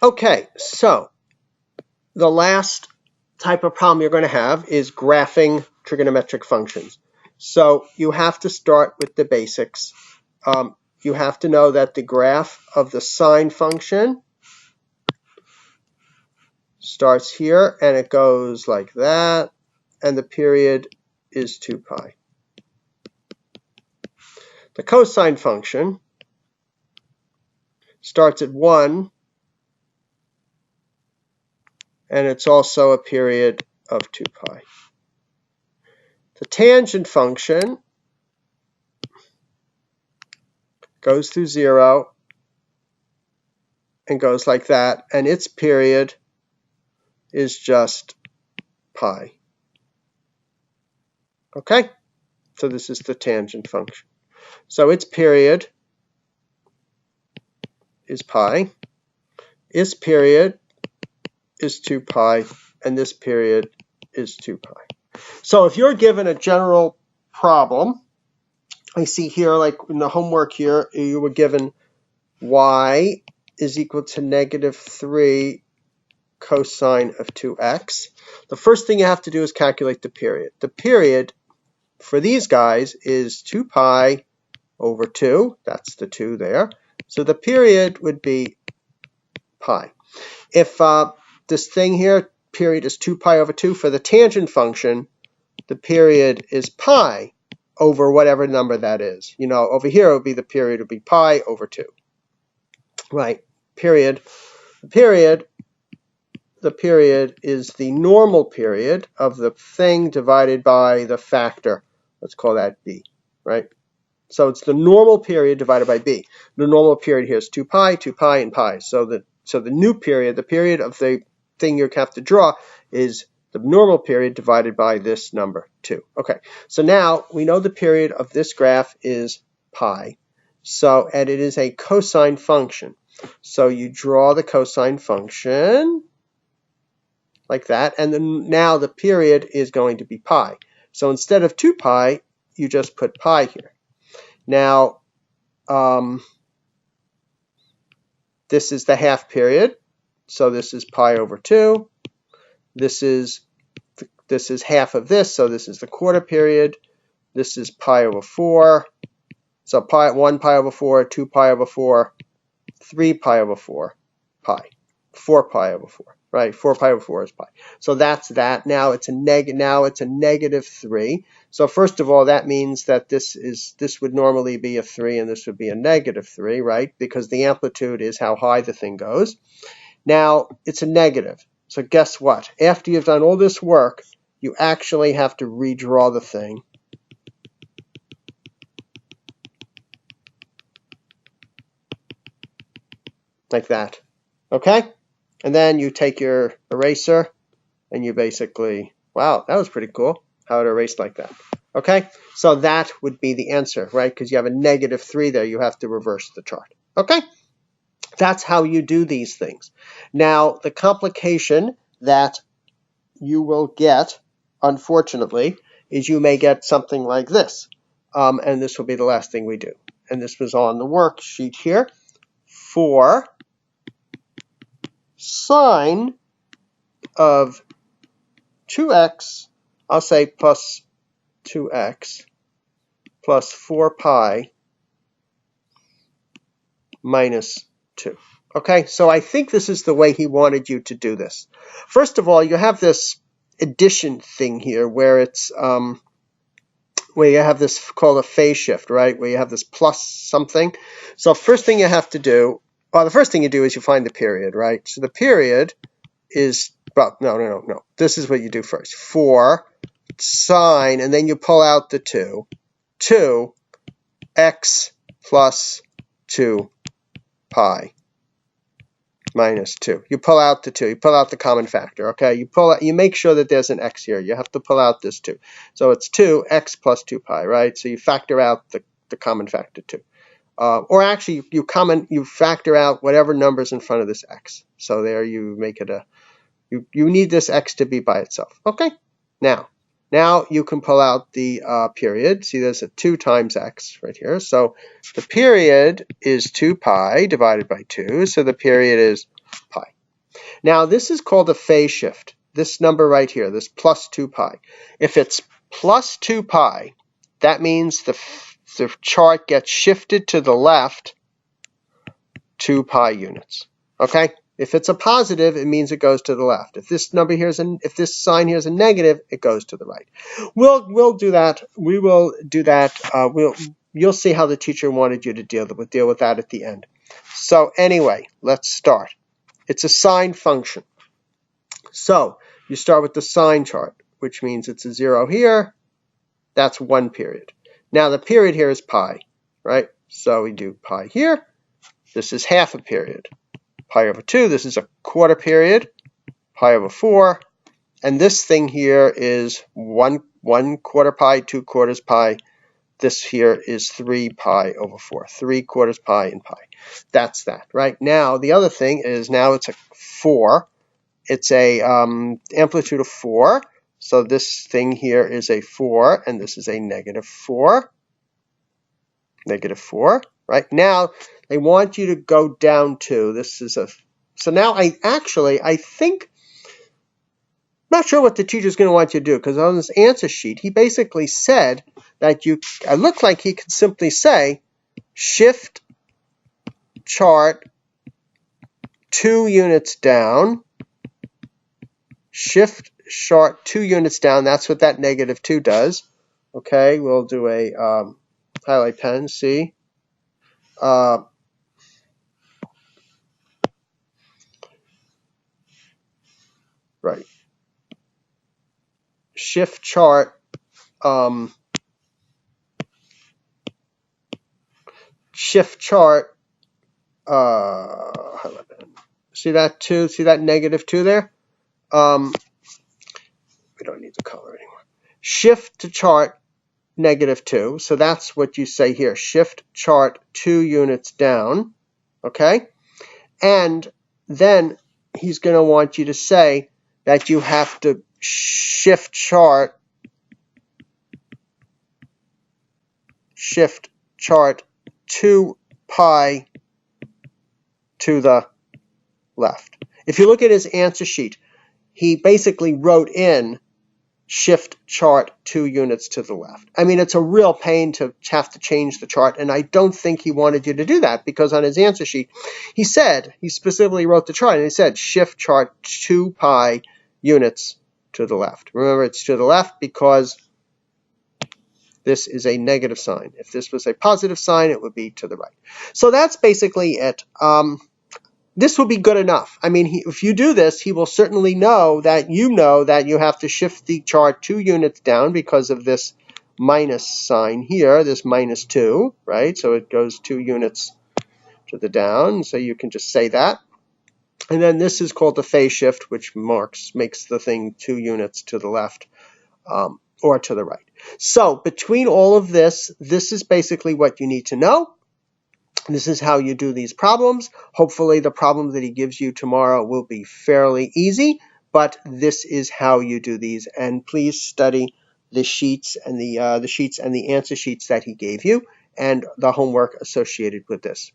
Okay, so the last type of problem you're going to have is graphing trigonometric functions. So you have to start with the basics. You have to know that the graph of the sine function starts here and it goes like that, and the period is 2 pi. The cosine function starts at 1, and it's also a period of 2 pi. The tangent function goes through 0 and goes like that, and its period is just pi. Okay? So this is the tangent function. So its period is pi. Its period is 2 pi, and this period is 2 pi. So if you're given a general problem, I see here, like in the homework here, you were given y is equal to -3 cosine of 2x. The first thing you have to do is calculate the period. The period for these guys is 2 pi over 2. That's the 2 there. So the period would be pi. If this thing here, period is 2 pi over 2, for the tangent function, the period is pi over whatever number that is. You know, over here it would be the period would be pi over 2. Right, period. The period is the normal period of the thing divided by the factor. Let's call that b, right? So it's the normal period divided by b. The normal period here is 2 pi, and pi. So the new period, the period of the thing you have to draw, is the normal period divided by this number, 2. Okay, so now we know the period of this graph is pi. So, and it is a cosine function. So you draw the cosine function like that, and then now the period is going to be pi. So instead of 2 pi, you just put pi here. Now, this is the half period, so this is pi over 2. This is half of this, so this is the quarter period. This is pi over 4. So 1 pi over 4, 2 pi over 4, 3 pi over 4, pi. 4 pi over 4, right? 4 pi over 4 is pi. So that's that. Now it's a -3. So first of all, that means that this would normally be a 3 and this would be a -3, right? Because the amplitude is how high the thing goes. Now it's a negative. So guess what? After you've done all this work, you actually have to redraw the thing. Like that. Okay? And then you take your eraser and you basically, wow, that was pretty cool how it erased like that. Okay? So that would be the answer, right? Because you have a -3 there, you have to reverse the chart. Okay? That's how you do these things. Now, the complication that you will get, unfortunately, is you may get something like this. And this will be the last thing we do. And this was on the worksheet here. For sine of 2x, I'll say plus 2x plus 4 pi minus 2. Okay, so I think this is the way he wanted you to do this. First of all, you have this addition thing here where it's where you have this called a phase shift, right? Where you have this plus something. So first thing you have to do, well, the first thing you do is you find the period, right? So the period is, well, no. This is what you do first. For sine, and then you pull out the 2. 2x plus 2 pi minus 2. You pull out the 2. You pull out the common factor, okay? You make sure that there's an x here. You have to pull out this 2. So it's 2x plus 2 pi, right? So you factor out the common factor 2. Or actually, you factor out whatever number's in front of this x. So there you make it you need this x to be by itself. Okay? Now you can pull out the period. See, there's a 2 times x right here. So the period is 2 pi divided by 2. So the period is pi. Now this is called a phase shift. This number right here, this plus 2 pi. If it's plus 2 pi, that means the chart gets shifted to the left 2 pi units. Okay? If it's a positive, it means it goes to the left. If this number here is if this sign here is a negative, it goes to the right. We'll do that. We will do that. You'll see how the teacher wanted you to deal with that at the end. So anyway, let's start. It's a sine function. So you start with the sine chart, which means it's a 0 here. That's 1 period. Now the period here is pi, right? So we do pi here. This is half a period. Pi over 2. This is a quarter period. Pi over 4. And this thing here is 1 quarter pi, 2 quarters pi. This here is 3 pi over 4. 3 quarters pi and pi. That's that, right? Now, the other thing is now it's a 4. It's a amplitude of 4. So this thing here is a 4, and this is a negative 4. Negative 4, right? Now, they want you to go down to, this is a, so now I think, I'm not sure what the teacher's going to want you to do, because on this answer sheet, he basically said that it looked like he could simply say, shift chart 2 units down, shift chart 2 units down, that's what that negative 2 does. Okay, we'll do a highlight pen, see? Right. Shift chart highlight pen. See that 2? See that negative 2 there? We don't need the color anymore. Shift to chart negative 2. So that's what you say here. Shift chart 2 units down. Okay? And then he's going to want you to say that you have to shift chart 2 pi to the left. If you look at his answer sheet, he basically wrote in shift chart 2 units to the left. I mean, it's a real pain to have to change the chart, and I don't think he wanted you to do that, because on his answer sheet, he specifically wrote the chart, and he said shift chart 2 pi units to the left. Remember, it's to the left because this is a negative sign. If this was a positive sign, it would be to the right. So that's basically it. This will be good enough. I mean, if you do this, he will certainly know that you have to shift the chart 2 units down because of this minus sign here, this minus 2, right? So it goes 2 units to the down, so you can just say that. And then this is called the phase shift, which makes the thing 2 units to the left or to the right. So between all of this, this is basically what you need to know. This is how you do these problems. Hopefully the problem that he gives you tomorrow will be fairly easy, but this is how you do these. And please study the sheets and the answer sheets that he gave you and the homework associated with this.